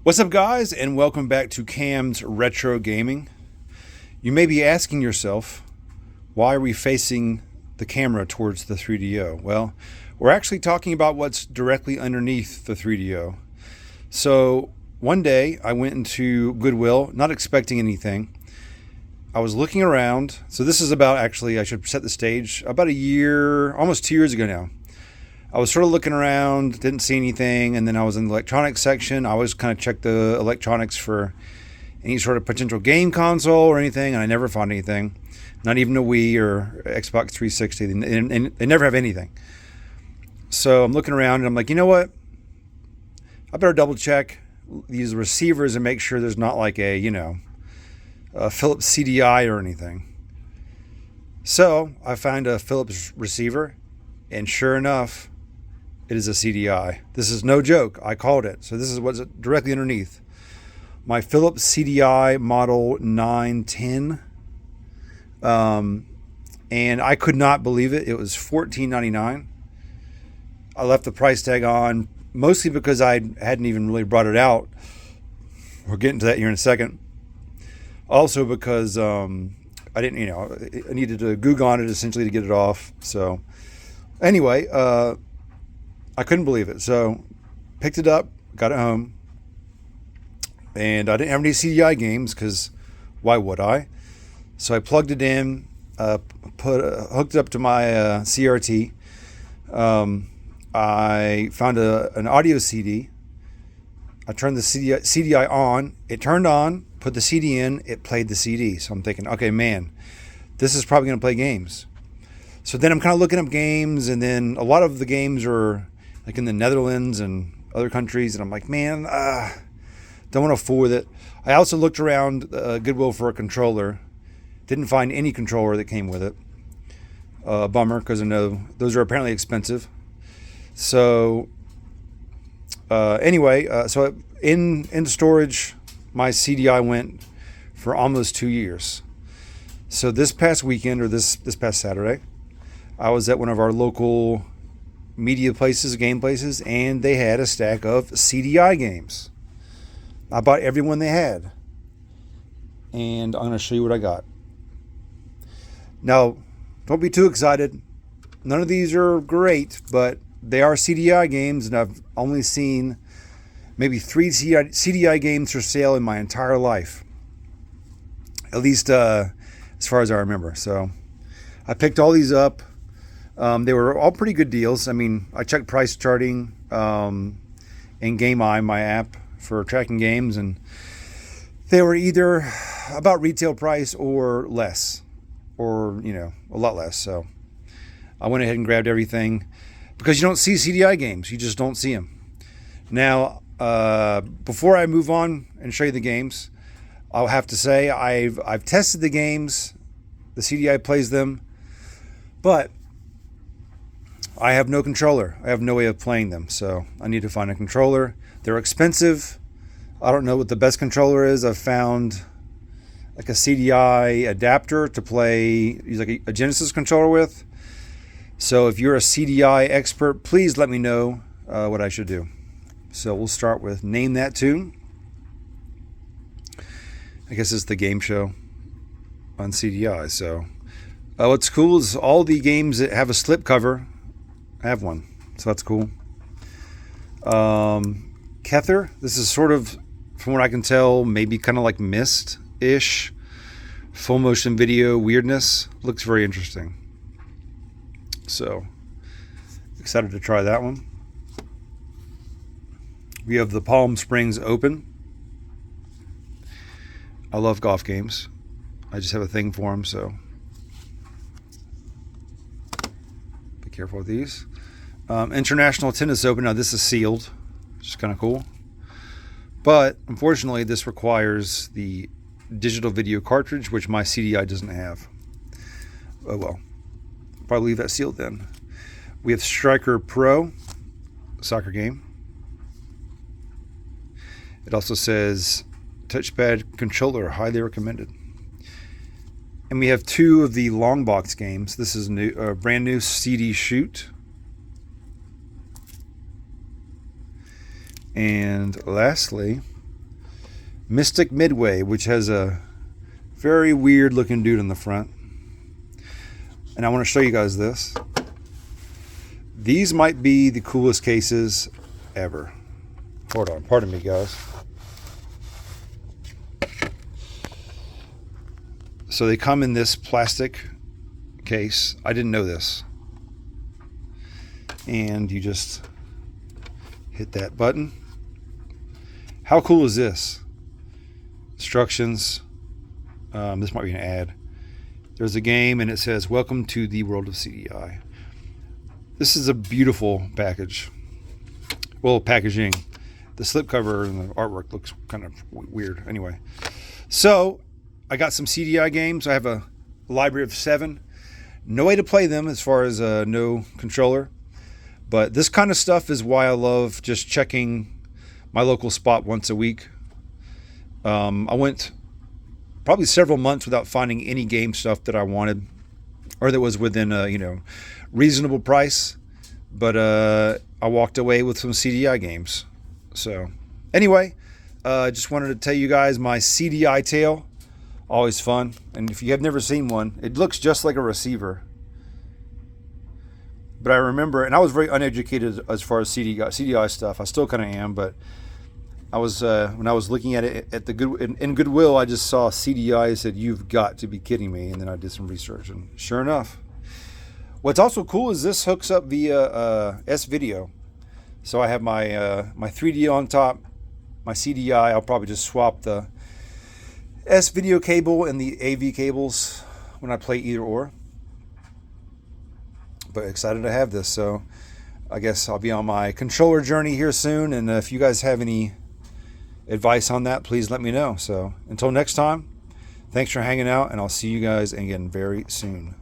What's up, guys, and welcome back to Cam's Retro Gaming. You may be asking yourself, why are we facing the camera towards the 3DO? Well, we're actually talking about what's directly underneath the 3DO. So one day I went into Goodwill, not expecting anything. I was looking around. So this is about, actually, I should set the stage, about a year, almost 2 years ago now. I was sort of looking around, didn't see anything, and then I was in the electronics section. I always kind of check the electronics for any sort of potential game console or anything, and I never found anything. Not even a Wii or Xbox 360. And they never have anything. So I'm looking around, and I'm like, you know what? I better double check these receivers and make sure there's not like a Philips CDI or anything. So I found a Philips receiver, and sure enough, it is a CDI. This is no joke. I called it. So this is what's directly underneath. My Philips CDI model 910. And I could not believe it. It was $14.99. I left the price tag on mostly because I hadn't even really brought it out. We'll get into that here in a second. Also because I didn't, I needed to Google on it essentially to get it off. So anyway, I couldn't believe it. So picked it up, got it home, and I didn't have any CDI games because why would I? So I plugged it in, hooked it up to my CRT. I found an audio CD. I turned the CDI on. It turned on, put the CD in, it played the CD. So I'm thinking, okay, man, this is probably going to play games. So then I'm kind of looking up games, and then a lot of the games are like in the Netherlands and other countries, and I'm like, man, don't want to fool with it. I also looked around Goodwill for a controller. Didn't find any controller that came with it. Bummer, because I know those are apparently expensive. So anyway, so in storage, my CDI went for almost 2 years. So this past weekend, or this past Saturday, I was at one of our local media places, game places, and they had a stack of CDI games. I bought every one they had. And I'm going to show you what I got. Now, don't be too excited. None of these are great, but they are CDI games, and I've only seen maybe 3 CDI games for sale in my entire life. At least as far as I remember. So I picked all these up. They were all pretty good deals. I mean, I checked price charting in GameEye, my app for tracking games, and they were either about retail price or less, or a lot less. So I went ahead and grabbed everything because you don't see CDI games. You just don't see them. Now, before I move on and show you the games, I'll have to say I've tested the games. The CDI plays them, but I have no controller. I have no way of playing them, so I need to find a controller. They're expensive. I don't know what the best controller is. I've found like a CDI adapter to use like a Genesis controller with. So if you're a CDI expert, please let me know what I should do. So we'll start with Name That Tune. I guess it's the game show on CDI. So what's cool is all the games that have a slip cover have one, so that's cool. Kether, this is sort of, from what I can tell, maybe kind of like Myst-ish, full motion video weirdness. Looks very interesting. So, excited to try that one. We have the Palm Springs Open. I love golf games. I just have a thing for them, so be careful with these. International Tennis Open. Now this is sealed, which is kind of cool. But unfortunately, this requires the digital video cartridge, which my CDI doesn't have. Oh well. Probably leave that sealed then. We have Striker Pro, soccer game. It also says touchpad controller, highly recommended. And we have 2 of the long box games. This is new, brand new CD Shoot. And lastly, Mystic Midway, which has a very weird looking dude in the front. And I want to show you guys this. These might be the coolest cases ever. Hold on, pardon me, guys. So they come in this plastic case. I didn't know this. And you just hit that button. How cool is this? Instructions. This might be an ad. There's a game and it says, "Welcome to the world of CDI." This is a beautiful package. Well, packaging. The slipcover and the artwork looks kind of weird. Anyway, so I got some CDI games. I have a library of 7. No way to play them as far as no controller. But this kind of stuff is why I love just checking my local spot once a week. I went probably several months without finding any game stuff that I wanted or that was within a reasonable price. But I walked away with some CDI games. So anyway, just wanted to tell you guys my CDI tale. Always fun. And if you have never seen one, it looks just like a receiver. But I remember, and I was very uneducated as far as CDI stuff. I still kind of am, but I was when I was looking at it at the in Goodwill, I just saw CDI and said, "You've got to be kidding me!" And then I did some research, and sure enough, what's also cool is this hooks up via S-Video. So I have my my 3D on top, my CDI. I'll probably just swap the S-Video cable and the AV cables when I play either or. But excited to have this, so I guess I'll be on my controller journey here soon. And if you guys have any advice on that, please let me know. So until next time, thanks for hanging out, and I'll see you guys again very soon.